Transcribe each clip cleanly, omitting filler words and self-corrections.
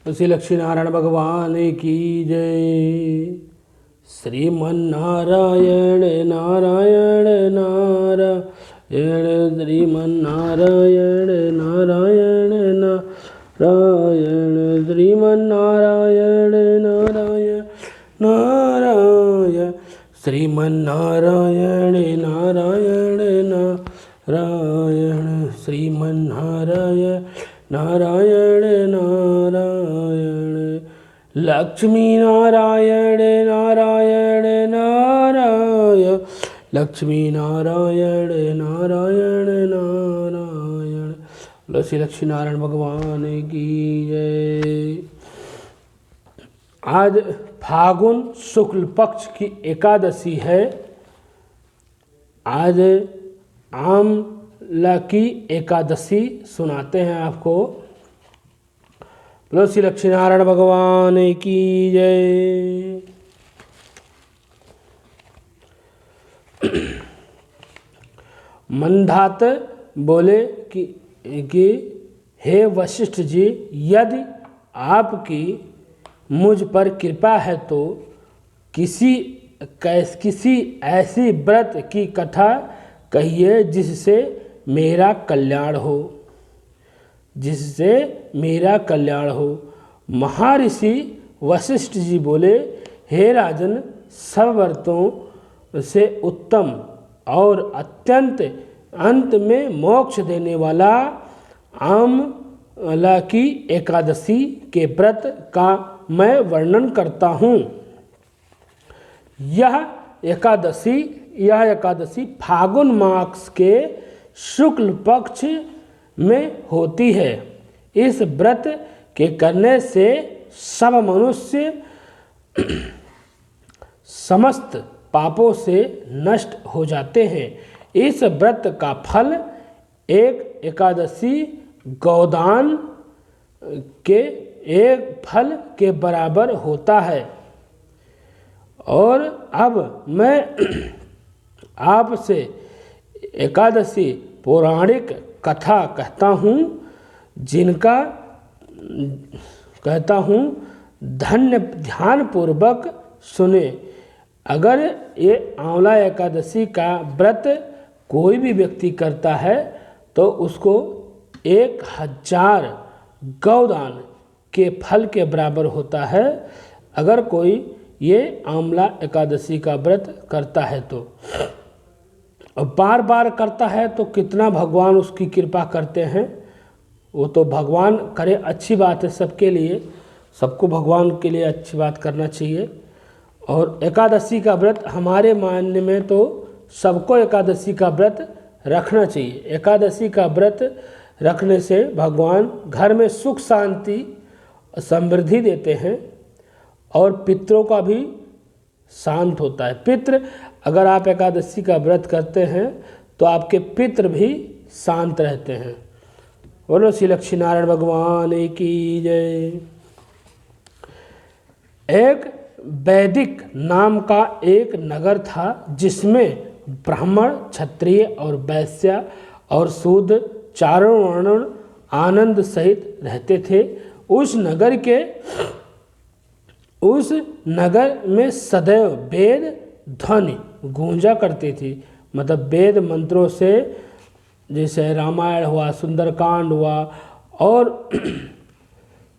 श्री लक्ष्मी नारायण भगवान की जय। श्रीमन्नारायण नारायण नारायण श्रीमन्नारायण नारायण नारायण श्रीमन्नारायण नारायण नारायण श्रीमन्नारायण नारायण नारायण श्रीमन्नारायण नारायण नारायण लक्ष्मी नारायण नारायण नारायण लक्ष्मी नारायण नारायण नारायण। श्री लक्ष्मी नारायण भगवान की जय। आज फागुन शुक्ल पक्ष की एकादशी है। आज आमला की एकादशी सुनाते हैं आपको। बोलो श्री लक्ष्मी नारायण भगवान की जय। मंधात बोले कि हे वशिष्ठ जी, यदि आपकी मुझ पर कृपा है तो किसी ऐसी व्रत की कथा कहिए जिससे मेरा कल्याण हो, जिससे मेरा कल्याण हो। महर्षि वशिष्ठ जी बोले, हे राजन, सब व्रतों से उत्तम और अत्यंत अंत में मोक्ष देने वाला आमला की एकादशी के व्रत का मैं वर्णन करता हूँ। यह एकादशी फागुन मास के शुक्ल पक्ष में होती है। इस व्रत के करने से सब मनुष्य समस्त पापों से नष्ट हो जाते हैं। इस व्रत का फल एक एकादशी गोदान के एक फल के बराबर होता है। और अब मैं आपसे एकादशी पौराणिक कथा कहता हूँ, जिनका कहता हूँ ध्यानपूर्वक सुने। अगर ये आंवला एकादशी का व्रत कोई भी व्यक्ति करता है तो उसको 1000 गौदान के फल के बराबर होता है। अगर कोई ये आंवला एकादशी का व्रत करता है तो, और बार बार करता है तो कितना भगवान उसकी कृपा करते हैं। वो तो भगवान करे, अच्छी बात है सबके लिए, सबको भगवान के लिए अच्छी बात करना चाहिए। और एकादशी का व्रत हमारे मानने में तो सबको एकादशी का व्रत रखना चाहिए। एकादशी का व्रत रखने से भगवान घर में सुख शांति समृद्धि देते हैं और पितरों का भी शांत होता है। पितृ, अगर आप एकादशी का व्रत करते हैं तो आपके पितृ भी शांत रहते हैं। बोलो श्री लक्ष्मी नारायण भगवान की जय। एक वैदिक नाम का एक नगर था जिसमें ब्राह्मण, क्षत्रिय और वैश्य और शूद्र चारों वर्ण आनंद सहित रहते थे। उस नगर में सदैव वेद ध्वनि गूंजा करती थी। मतलब वेद मंत्रों से, जैसे रामायण हुआ, सुंदरकांड हुआ और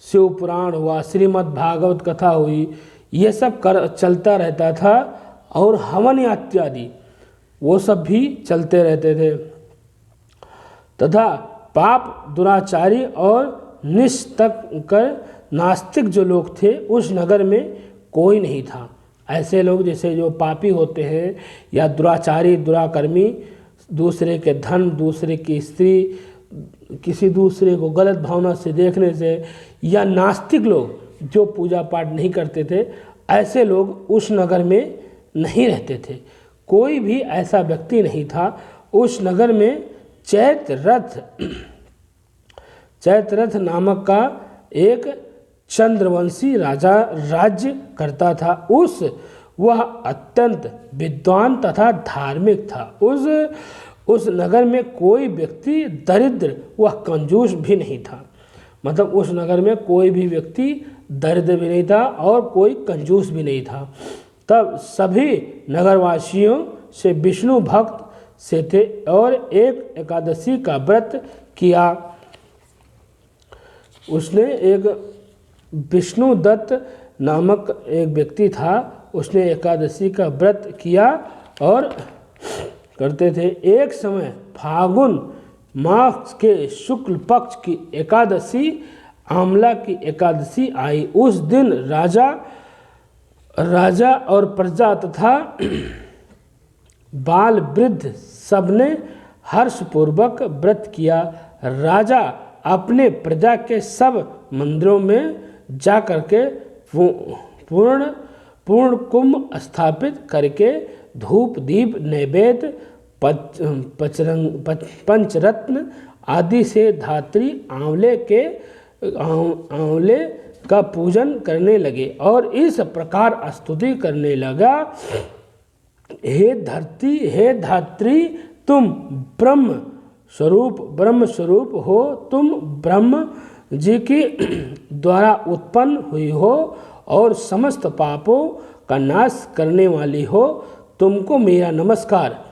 शिव पुराण हुआ, श्रीमद् भागवत कथा हुई, ये सब चलता रहता था। और हवन इत्यादि वो सब भी चलते रहते थे। तथा पाप, दुराचारी और नास्तिक जो लोग थे उस नगर में कोई नहीं था। ऐसे लोग जैसे जो पापी होते हैं या दुराचारी, दुराकर्मी, दूसरे के धन, दूसरे की स्त्री, किसी दूसरे को गलत भावना से देखने से, या नास्तिक लोग जो पूजा पाठ नहीं करते थे, ऐसे लोग उस नगर में नहीं रहते थे। कोई भी ऐसा व्यक्ति नहीं था। उस नगर में चैत्ररथ नामक का एक चंद्रवंशी राजा राज्य करता था। वह अत्यंत विद्वान तथा धार्मिक था। उस नगर में कोई व्यक्ति दरिद्र व कंजूस भी नहीं था। मतलब उस नगर में कोई भी व्यक्ति दरिद्र भी नहीं था और कोई कंजूस भी नहीं था। तब सभी नगरवासियों से विष्णु भक्त से थे और एक एकादशी का व्रत किया। उसने एक विष्णु दत्त नामक एक व्यक्ति था, उसने एकादशी का व्रत किया और करते थे। एक समय फागुन मास के शुक्ल पक्ष की एकादशी आमला की एकादशी आई। उस दिन राजा और प्रजा तथा बाल वृद्ध सबने हर्षपूर्वक व्रत किया। राजा अपने प्रजा के सब मंदिरों में जाकर के पूर्ण कुंभ स्थापित करके धूप दीप नैवेद्य पंचरत्न आदि से धात्री आंवले का पूजन करने लगे और इस प्रकार स्तुति करने लगा, हे धात्री तुम ब्रह्म स्वरूप हो, तुम ब्रह्म जी के द्वारा उत्पन्न हुई हो और समस्त पापों का नाश करने वाली हो, तुमको मेरा नमस्कार।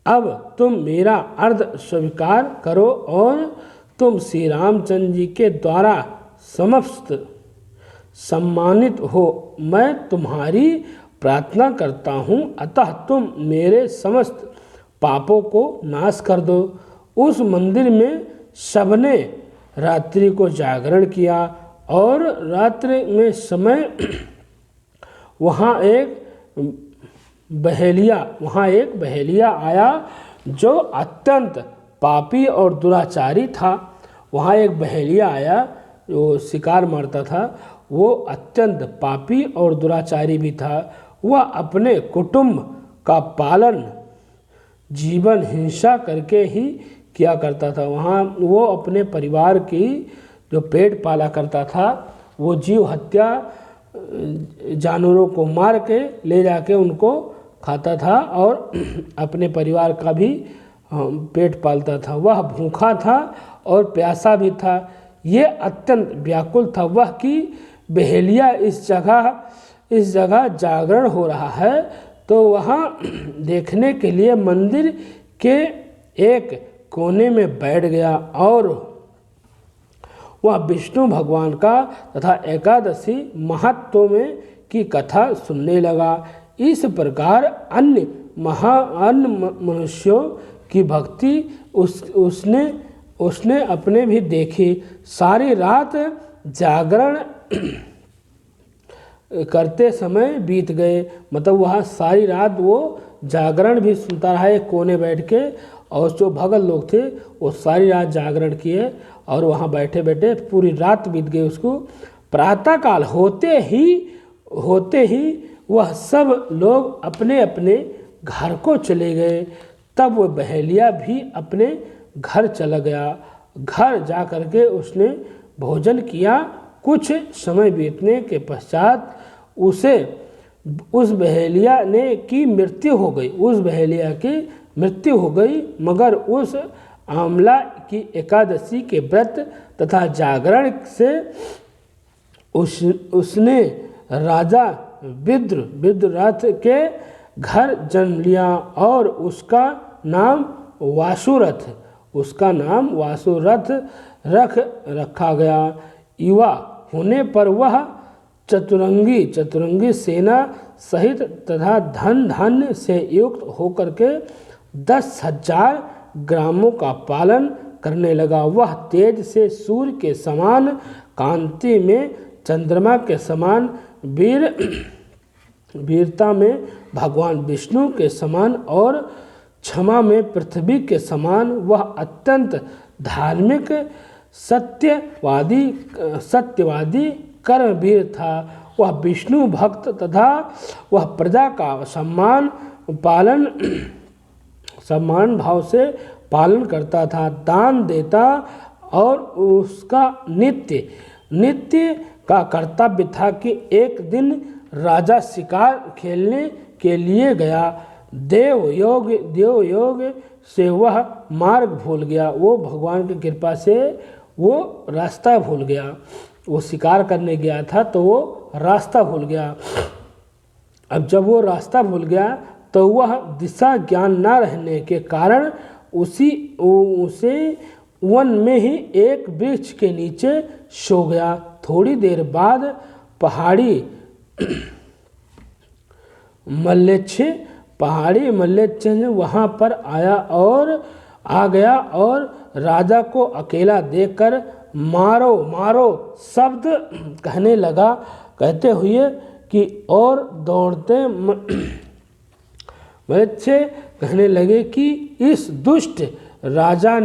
अब तुम मेरा अर्ध स्वीकार करो और तुम श्री रामचंद्र जी के द्वारा समस्त सम्मानित हो। मैं तुम्हारी प्रार्थना करता हूँ, अतः तुम मेरे समस्त पापों को नाश कर दो। उस मंदिर में सबने रात्रि को जागरण किया और रात्रि में समय वहाँ एक बहेलिया आया जो अत्यंत पापी और दुराचारी था। वहाँ एक बहेलिया आया जो शिकार मारता था, वो अत्यंत पापी और दुराचारी भी था। वह अपने कुटुंब का पालन जीवन हिंसा करके ही किया करता था। वहाँ वो अपने परिवार की जो पेट पाला करता था, वो जीव हत्या जानवरों को मार के ले जाके उनको खाता था और अपने परिवार का भी पेट पालता था। वह भूखा था और प्यासा भी था। ये अत्यंत व्याकुल था वह कि बहेलिया इस जगह जागरण हो रहा है, तो वहाँ देखने के लिए मंदिर के एक कोने में बैठ गया और वह विष्णु भगवान का तथा एकादशी महत्व में की कथा सुनने लगा। इस प्रकार अन्य मनुष्यों की भक्ति उसने अपने भी देखी। सारी रात जागरण करते समय बीत गए, मतलब वहाँ सारी रात वो जागरण भी सुनता रहा एक कोने बैठ के, और जो भगत लोग थे वो सारी रात जागरण किए और वहाँ बैठे बैठे पूरी रात बीत गई उसको। प्रातःकाल होते ही वह सब लोग अपने अपने घर को चले गए। तब वह बहेलिया भी अपने घर चला गया। घर जा कर के उसने भोजन किया। कुछ समय बीतने के पश्चात उस बहेलिया की मृत्यु हो गई। मगर उस आमला की एकादशी के व्रत तथा जागरण से उसने राजा विद्ररथ के घर जन्म लिया और उसका नाम वासुरथ रखा गया। युवा होने पर वह चतुरंगी सेना सहित तथा धन धान्य से युक्त होकर के 10,000 ग्रामों का पालन करने लगा। वह तेज से सूर्य के समान, कांति में चंद्रमा के समान, वीरता में भगवान विष्णु के समान और क्षमा में पृथ्वी के समान वह अत्यंत धार्मिक सत्यवादी कर्मवीर था। वह विष्णु भक्त तथा वह प्रजा का सम्मान भाव से पालन करता था, दान देता और उसका नित्य का कर्तव्य था कि एक दिन राजा शिकार खेलने के लिए गया। देव योग से वह मार्ग भूल गया। वो भगवान की कृपा से वो रास्ता भूल गया। वो शिकार करने गया था तो वो रास्ता भूल गया। अब जब वो रास्ता भूल गया तो वह दिशा ज्ञान न रहने के कारण उसे वन में ही एक वृक्ष के नीचे सो गया। थोड़ी देर बाद पहाड़ी मल्लेच्छ वहाँ पर आ गया और राजा को अकेला देखकर मारो मारो शब्द कहने लगा, कहते हुए कि और दौड़ते मल्लेच्छ कहने लगे कि इस दुष्ट राजा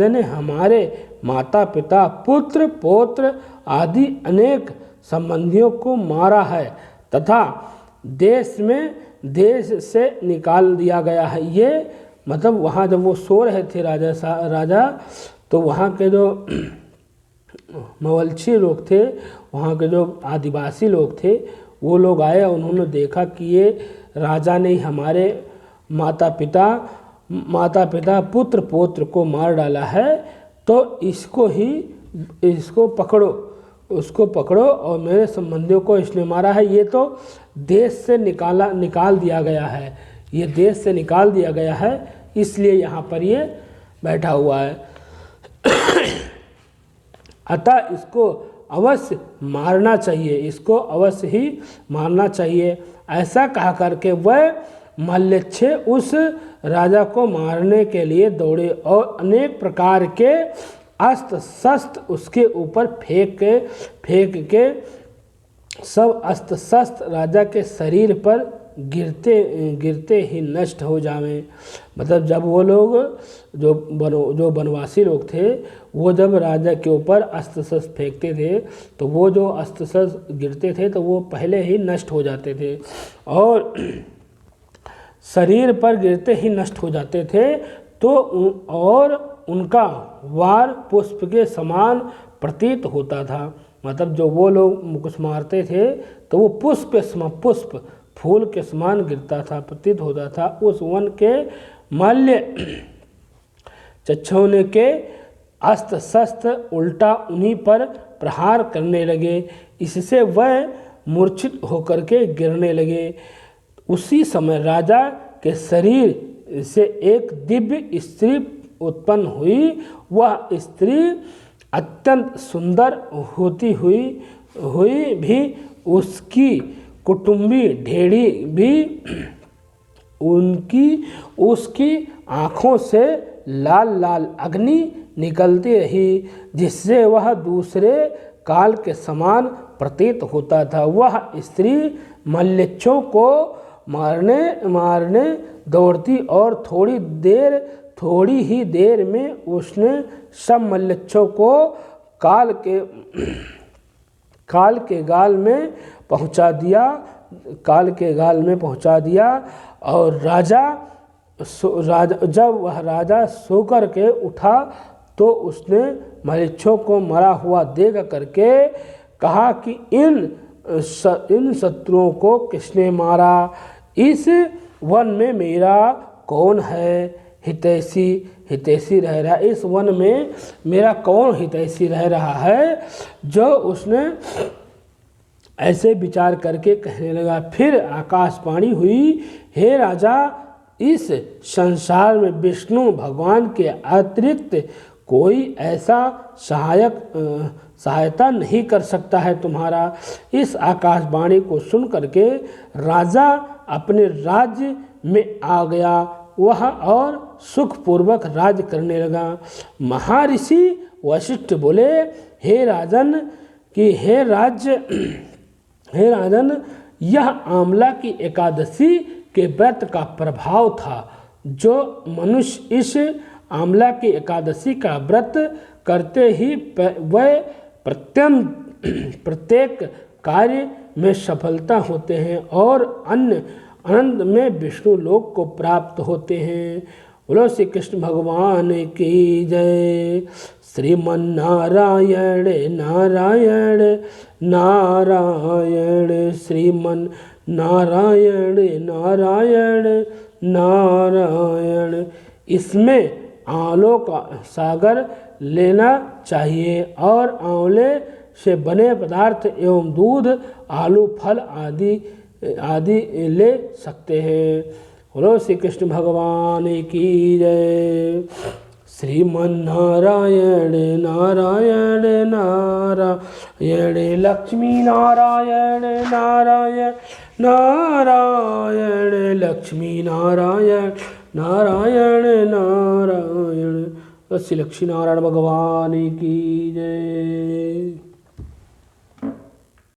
ने हमारे माता पिता पुत्र पौत्र आदि अनेक संबंधियों को मारा है तथा देश से निकाल दिया गया है। ये मतलब वहाँ जब वो सो रहे थे राजा तो वहाँ के जो मवलछी लोग थे, वहाँ के जो आदिवासी लोग थे, वो लोग आए, उन्होंने देखा कि ये राजा ने हमारे माता पिता पुत्र पौत्र को मार डाला है, तो इसको पकड़ो और मेरे संबंधियों को इसने मारा है। ये तो देश से निकाल दिया गया है, ये देश से निकाल दिया गया है, इसलिए यहाँ पर ये बैठा हुआ है। अतः इसको अवश्य मारना चाहिए, इसको अवश्य ही मारना चाहिए। ऐसा कहा करके वह मल्लेच्छ उस राजा को मारने के लिए दौड़े और अनेक प्रकार के अस्त्र शस्त्र उसके ऊपर फेंक के सब अस्त्र शस्त्र राजा के शरीर पर गिरते ही नष्ट हो जावे। मतलब जब वो लोग जो वनवासी लोग थे, वो जब राजा के ऊपर अस्त्र शस्त्र फेंकते थे तो वो जो अस्त्र शस्त्र गिरते थे तो वो पहले ही नष्ट हो जाते थे और शरीर पर गिरते ही नष्ट हो जाते थे। तो और उनका वार पुष्प के समान प्रतीत होता था। मतलब जो वो लोग कुछ मारते थे तो वो पुष्प फूल के समान गिरता था, प्रतीत होता था। उस वन के मल्ल चच्छौने के अस्त्र शस्त्र उल्टा उन्हीं पर प्रहार करने लगे, इससे वह मूर्छित होकर के गिरने लगे। उसी समय राजा के शरीर से एक दिव्य स्त्री उत्पन्न हुई। वह स्त्री अत्यंत सुंदर होती हुई भी उसकी कुटुंबी ढेड़ी भी उसकी आँखों से लाल लाल अग्नि निकलती रही, जिससे वह दूसरे काल के समान प्रतीत होता था। वह स्त्री मल्लेच्छों को मारने दौड़ती और थोड़ी ही देर में उसने सब मल्लेच्छों को काल के गाल में पहुंचा दिया और जब वह राजा सोकर के उठा तो उसने मल्लेच्छों को मरा हुआ देख करके कहा कि इन शत्रुओं को किसने मारा? इस वन में मेरा कौन है हितैषी रह रहा है? इस वन में मेरा कौन हितैषी रह रहा है? जो उसने ऐसे विचार करके कहने लगा। फिर आकाशवाणी हुई, हे राजा, इस संसार में विष्णु भगवान के अतिरिक्त कोई ऐसा सहायता नहीं कर सकता है तुम्हारा। इस आकाशवाणी को सुन करके राजा अपने राज्य में आ गया, वह और सुखपूर्वक राज्य करने लगा। महर्षि वशिष्ठ बोले, हे राजन, यह आंवला की एकादशी के व्रत का प्रभाव था। जो मनुष्य इस आंवला की एकादशी का व्रत करते ही वह प्रत्येक कार्य में सफलता होते हैं और आनंद में विष्णु लोक को प्राप्त होते हैं। बोलो श्री कृष्ण भगवान की जय। श्रीमन्नारायण नारायण नारायण, श्रीमन्नारायण नारायण नारायण। इसमें आंवलों का सागर लेना चाहिए और आंवले से बने पदार्थ एवं दूध, आलू, फल आदि ले सकते हैं। बोलो श्री कृष्ण भगवान की जय। श्रीमन्नारायण नारायण नारायण लक्ष्मी नारायण नारायण नारायण लक्ष्मी नारायण नारायण नारायण। श्री लक्ष्मी नारायण भगवान की जय।